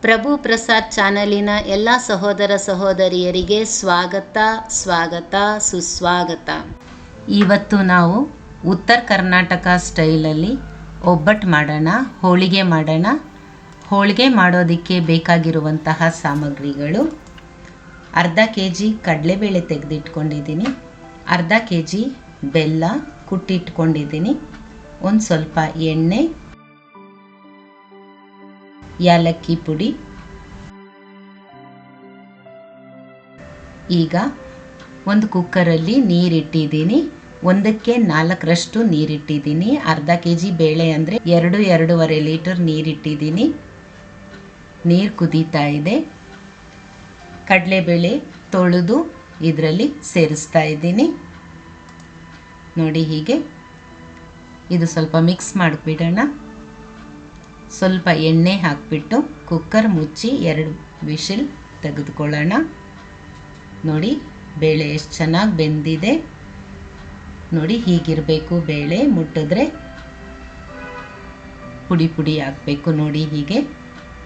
ಪ್ರಭು ಪ್ರಸಾದ್ ಚಾನಲಿನ ಎಲ್ಲ ಸಹೋದರ ಸಹೋದರಿಯರಿಗೆ ಸ್ವಾಗತ ಸುಸ್ವಾಗತ. ಇವತ್ತು ನಾವು ಉತ್ತರ ಕರ್ನಾಟಕ ಸ್ಟೈಲಲ್ಲಿ ಒಬ್ಬಟ್ಟು ಮಾಡೋಣ, ಹೋಳಿಗೆ ಮಾಡೋಣ. ಹೋಳಿಗೆ ಮಾಡೋದಕ್ಕೆ ಬೇಕಾಗಿರುವಂತಹ ಸಾಮಗ್ರಿಗಳು: ಅರ್ಧ kg ಕಡಲೆಬೇಳೆ ತೆಗೆದಿಟ್ಕೊಂಡಿದ್ದೀನಿ, ಅರ್ಧ kg ಬೆಲ್ಲ ಕುಟ್ಟಿಟ್ಕೊಂಡಿದ್ದೀನಿ, ಒಂದು ಸ್ವಲ್ಪ ಎಣ್ಣೆ, ಏಲಕ್ಕಿ ಪುಡಿ. ಈಗ ಒಂದು ಕುಕ್ಕರಲ್ಲಿ ನೀರಿಟ್ಟಿದ್ದೀನಿ, 1ಕ್ಕೆ 4ರಷ್ಟು ನೀರಿಟ್ಟಿದ್ದೀನಿ. ಅರ್ಧ kg ಬೇಳೆ ಅಂದರೆ 2-2.5 ಲೀಟರ್ ನೀರಿಟ್ಟಿದ್ದೀನಿ. ನೀರು ಕುದೀತಾ ಇದೆ. ಕಡಲೆಬೇಳೆ ತೊಳೆದು ಇದರಲ್ಲಿ ಸೇರಿಸ್ತಾ ಇದ್ದೀನಿ. ನೋಡಿ ಹೀಗೆ ಇದು ಸ್ವಲ್ಪ ಮಿಕ್ಸ್ ಮಾಡಿಬಿಡೋಣ. ಸ್ವಲ್ಪ ಎಣ್ಣೆ ಹಾಕಿಬಿಟ್ಟು ಕುಕ್ಕರ್ ಮುಚ್ಚಿ 2 ವಿಷಲ್ ತೆಗೆದುಕೊಳ್ಳೋಣ. ನೋಡಿ ಬೇಳೆ ಎಷ್ಟು ಚೆನ್ನಾಗಿ ಬೆಂದಿದೆ. ನೋಡಿ ಹೀಗಿರಬೇಕು ಬೇಳೆ, ಮುಟ್ಟಿದ್ರೆ ಪುಡಿ ಪುಡಿ ಹಾಕಬೇಕು. ನೋಡಿ ಹೀಗೆ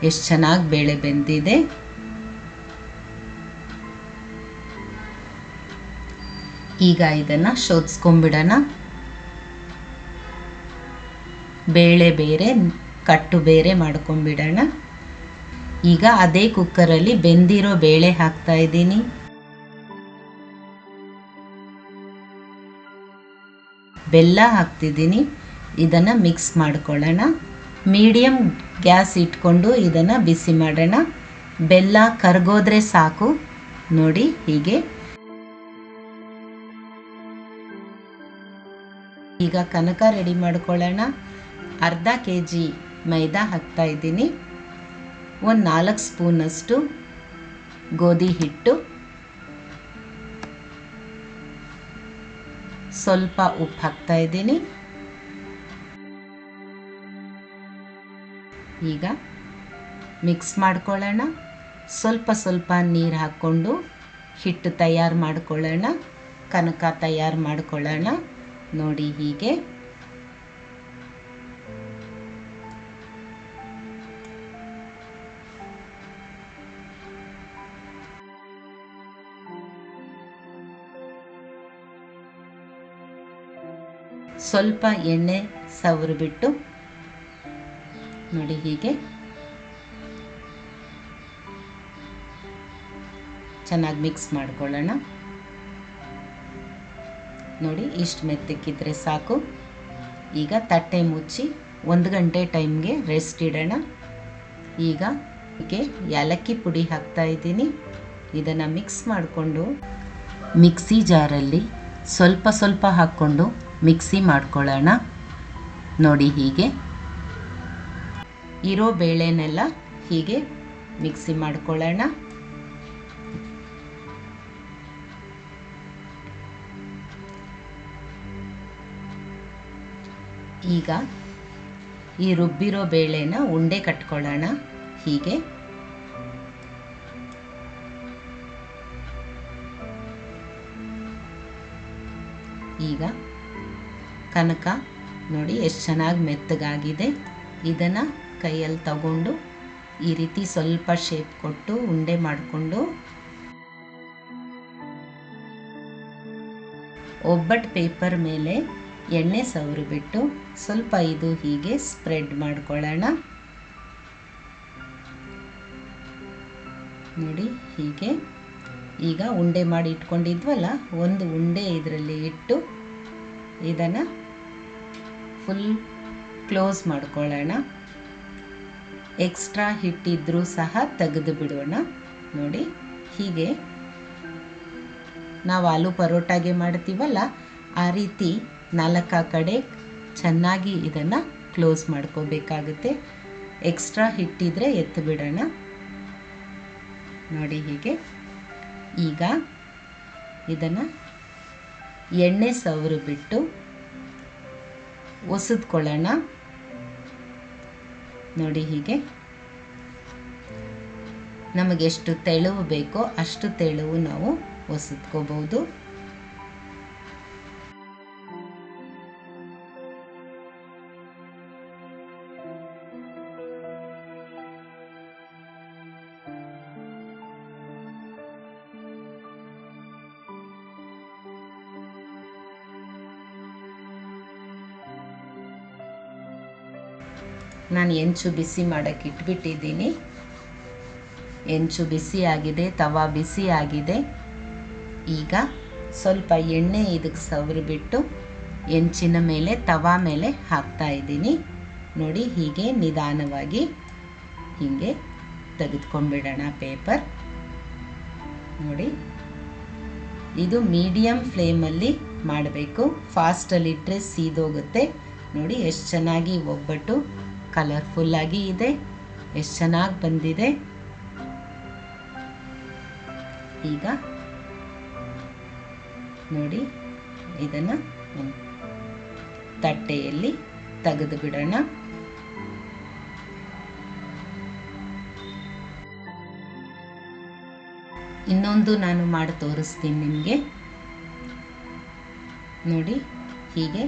ಎಷ್ಟು ಚೆನ್ನಾಗಿ ಬೇಳೆ ಬೆಂದಿದೆ. ಈಗ ಇದನ್ನು ಶೋಧಿಸ್ಕೊಂಬಿಡೋಣ. ಬೇಳೆ ಬೇರೆ ಕಟ್ಟು ಬೇರೆ ಮಾಡ್ಕೊಂಬಿಡೋಣ. ಈಗ ಅದೇ ಕುಕ್ಕರಲ್ಲಿ ಬೆಂದಿರೋ ಬೇಳೆ ಹಾಕ್ತಾ ಇದ್ದೀನಿ. ಬೆಲ್ಲ ಹಾಕ್ತಿದ್ದೀನಿ. ಇದನ್ನು ಮಿಕ್ಸ್ ಮಾಡ್ಕೊಳ್ಳೋಣ. ಮೀಡಿಯಮ್ ಗ್ಯಾಸ್ ಇಟ್ಕೊಂಡು ಇದನ್ನು ಬಿಸಿ ಮಾಡೋಣ. ಬೆಲ್ಲ ಕರಗೋದ್ರೆ ಸಾಕು. ನೋಡಿ ಹೀಗೆ. ಈಗ ಕನಕ ರೆಡಿ ಮಾಡ್ಕೊಳ್ಳೋಣ. ಅರ್ಧ kg ಮೈದಾ ಹಾಕ್ತಾ ಇದ್ದೀನಿ, ಒಂದು 4 ಸ್ಪೂನಷ್ಟು ಗೋಧಿ ಹಿಟ್ಟು, ಸ್ವಲ್ಪ ಉಪ್ಪು ಹಾಕ್ತಾ ಇದ್ದೀನಿ. ಈಗ ಮಿಕ್ಸ್ ಮಾಡ್ಕೊಳ್ಳೋಣ. ಸ್ವಲ್ಪ ಸ್ವಲ್ಪ ನೀರು ಹಾಕ್ಕೊಂಡು ಹಿಟ್ಟು ತಯಾರು ಮಾಡ್ಕೊಳ್ಳೋಣ, ಕನಕ ತಯಾರು ಮಾಡ್ಕೊಳ್ಳೋಣ. ನೋಡಿ ಹೀಗೆ. ಸ್ವಲ್ಪ ಎಣ್ಣೆ ಸವರಿಬಿಟ್ಟು ನೋಡಿ ಹೀಗೆ ಚೆನ್ನಾಗಿ ಮಿಕ್ಸ್ ಮಾಡ್ಕೊಳ್ಳೋಣ. ನೋಡಿ ಇಷ್ಟು ಮೆತ್ತಕ್ಕಿದ್ರೆ ಸಾಕು. ಈಗ ತಟ್ಟೆ ಮುಚ್ಚಿ 1 ಗಂಟೆ ಟೈಮ್ಗೆ ರೆಸ್ಟ್ ಇಡೋಣ. ಈಗ ಹೀಗೆ ಏಲಕ್ಕಿ ಪುಡಿ ಹಾಕ್ತಾ ಇದ್ದೀನಿ. ಇದನ್ನು ಮಿಕ್ಸ್ ಮಾಡಿಕೊಂಡು ಮಿಕ್ಸಿ ಜಾರಲ್ಲಿ ಸ್ವಲ್ಪ ಸ್ವಲ್ಪ ಹಾಕ್ಕೊಂಡು ಮಿಕ್ಸಿ ಮಾಡ್ಕೊಳ್ಳೋಣ. ನೋಡಿ ಹೀಗೆ ಇರೋ ಬೇಳೆನೆಲ್ಲ ಹೀಗೆ ಮಿಕ್ಸಿ ಮಾಡ್ಕೊಳ್ಳೋಣ. ಈಗ ಈ ರುಬ್ಬಿರೋ ಬೇಳೆನ ಉಂಡೆ ಕಟ್ಕೊಳ್ಳೋಣ. ಹೀಗೆ ಈಗ ಕನಕ ನೋಡಿ ಎಷ್ಟು ಚೆನ್ನಾಗಿ ಮೆತ್ತಗಾಗಿದೆ. ಇದನ್ನು ಕೈಯಲ್ಲಿ ತಗೊಂಡು ಈ ರೀತಿ ಸ್ವಲ್ಪ ಶೇಪ್ ಕೊಟ್ಟು ಉಂಡೆ ಮಾಡಿಕೊಂಡು ಒಬ್ಬಟ್ಟು ಪೇಪರ್ ಮೇಲೆ ಎಣ್ಣೆ ಸವರಿಬಿಟ್ಟು ಸ್ವಲ್ಪ ಇದು ಹೀಗೆ ಸ್ಪ್ರೆಡ್ ಮಾಡ್ಕೊಳ್ಳೋಣ. ನೋಡಿ ಹೀಗೆ. ಈಗ ಉಂಡೆ ಮಾಡಿ ಇಟ್ಕೊಂಡಿದ್ವಲ್ಲ, ಒಂದು ಉಂಡೆ ಇದರಲ್ಲಿ ಇಟ್ಟು ಇದನ್ನು ಫುಲ್ ಕ್ಲೋಸ್ ಮಾಡ್ಕೊಳ್ಳೋಣ. ಎಕ್ಸ್ಟ್ರಾ ಹಿಟ್ಟಿದ್ರೂ ಸಹ ತೆಗೆದು ಬಿಡೋಣ. ನೋಡಿ ಹೀಗೆ ನಾವು ಆಲೂ ಪರೋಟಾಗೆ ಮಾಡ್ತೀವಲ್ಲ, ಆ ರೀತಿ 4 ಕಡೆ ಚೆನ್ನಾಗಿ ಇದನ್ನು ಕ್ಲೋಸ್ ಮಾಡ್ಕೋಬೇಕಾಗುತ್ತೆ. ಎಕ್ಸ್ಟ್ರಾ ಹಿಟ್ಟಿದ್ರೆ ಎತ್ತು ಬಿಡೋಣ. ನೋಡಿ ಹೀಗೆ. ಈಗ ಇದನ್ನು ಎಣ್ಣೆ ಸವರಿಬಿಟ್ಟು ಒಸದ್ಕೊಳ್ಳೋಣ. ನೋಡಿ ಹೀಗೆ ನಮಗೆಷ್ಟು ತೆಳುವು ಬೇಕೋ ಅಷ್ಟು ತೆಳುವು ನಾವು ಒಸದ್ಕೋಬಹುದು. ನಾನು ಹೆಂಚು ಬಿಸಿ ಮಾಡೋಕ್ಕೆ ಇಟ್ಬಿಟ್ಟಿದ್ದೀನಿ. ಹೆಂಚು ಬಿಸಿ ಆಗಿದೆ, ತವಾ ಬಿಸಿ ಆಗಿದೆ. ಈಗ ಸ್ವಲ್ಪ ಎಣ್ಣೆ ಇದಕ್ಕೆ ಸವರಿಬಿಟ್ಟು ಹೆಂಚಿನ ಮೇಲೆ ತವಾ ಮೇಲೆ ಹಾಕ್ತಾ ಇದ್ದೀನಿ. ನೋಡಿ, ಹೀಗೆ ನಿಧಾನವಾಗಿ ಹೀಗೆ ತೆಗೆದುಕೊಂಡ್ಬಿಡೋಣ ಪೇಪರ್. ನೋಡಿ, ಇದು ಮೀಡಿಯಮ್ ಫ್ಲೇಮಲ್ಲಿ ಮಾಡಬೇಕು. ಫಾಸ್ಟಲ್ಲಿ ಇಟ್ಟರೆ ಸೀದೋಗುತ್ತೆ. ನೋಡಿ ಎಷ್ಟು ಚೆನ್ನಾಗಿ ಒಬ್ಬಟ್ಟು ಕಲರ್ಫುಲ್ಲಾಗಿ ಇದೆ, ಎಷ್ಟು ಚೆನ್ನಾಗಿ ಬಂದಿದೆ. ಈಗ ನೋಡಿ, ಇದನ್ನು ತಟ್ಟೆಯಲ್ಲಿ ತೆಗೆದು ಬಿಡೋಣ. ಇನ್ನೊಂದು ನಾನು ಮಾಡಿ ತೋರಿಸ್ತೀನಿ ನಿಮಗೆ. ನೋಡಿ, ಹೀಗೆ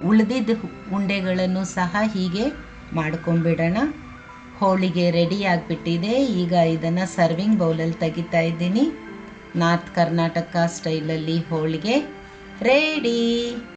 ಉಳಿದಿದ್ದ ಉಂಡೆಗಳನ್ನು ಸಹ ಹೀಗೆ ಮಾಡ್ಕೊಂಡ್ಬಿಡೋಣ. ಹೋಳಿಗೆ ರೆಡಿ ಆಗಿಬಿಟ್ಟಿದೆ. ಈಗ ಇದನ್ನು ಸರ್ವಿಂಗ್ ಬೌಲಲ್ಲಿ ತೆಗಿತಾ ಇದ್ದೀನಿ. ನಾರ್ತ್ ಕರ್ನಾಟಕ ಸ್ಟೈಲಲ್ಲಿ ಹೋಳಿಗೆ ರೆಡಿ.